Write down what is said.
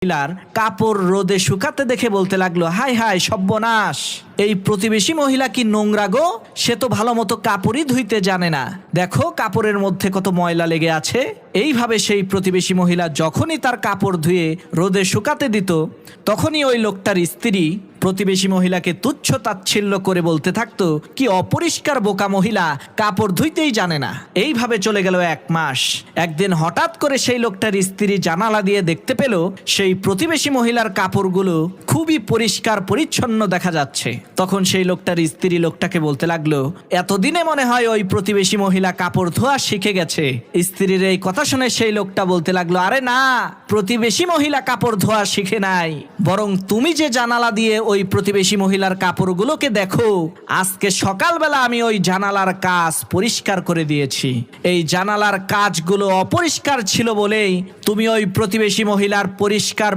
মহিলার কাপড় রোদে শুকাতে দেখে বলতে লাগলো, হায় হায় সর্বনাশ, এই প্রতিবেশী মহিলা কি নোংরা গো, সে তো ভালো মতো কাপড়ই ধুইতে জানে না, দেখো কাপড়ের মধ্যে কত ময়লা লেগে আছে। এইভাবে সেই প্রতিবেশী মহিলা যখনই তার কাপড় ধুয়ে রোদে শুকাতে দিত, তখনই ওই লোকটার স্ত্রী প্রতিবেশী মহিলাকে তুচ্ছ তাচ্ছিল্য করে বলতে থাকতো, কি অপরিষ্কার বোকা মহিলা, কাপড় ধুইতেই জানে না। এইভাবে চলে গেল 1 মাস। একদিন হঠাৎ করে সেই লোকটার স্ত্রী জানালা দিয়ে দেখতে পেল সেই প্রতিবেশী মহিলার কাপড়গুলো খুবই পরিষ্কার পরিচ্ছন্ন দেখা যাচ্ছে। তখন সেই লোকটার স্ত্রী লোকটাকে বলতে লাগলো, এতদিনে মনে হয় ওই প্রতিবেশী মহিলা কাপড় ধোয়া শিখে গেছে। স্ত্রীর এই কথা শুনে সেই লোকটা বলতে লাগলো, আরে না, প্রতিবেশী মহিলা কাপড় ধোয়া শিখে নাই, বরং তুমি যে জানালা দিয়ে ওই প্রতিবেশী মহিলার কাপড়গুলোকে দেখো, আজকে সকালবেলা আমি ওই জানালার কাজ পরিষ্কার করে দিয়েছি। এই জানালার কাজগুলো অপরিষ্কার ছিল বলেই তুমি ওই প্রতিবেশী মহিলার পরিষ্কার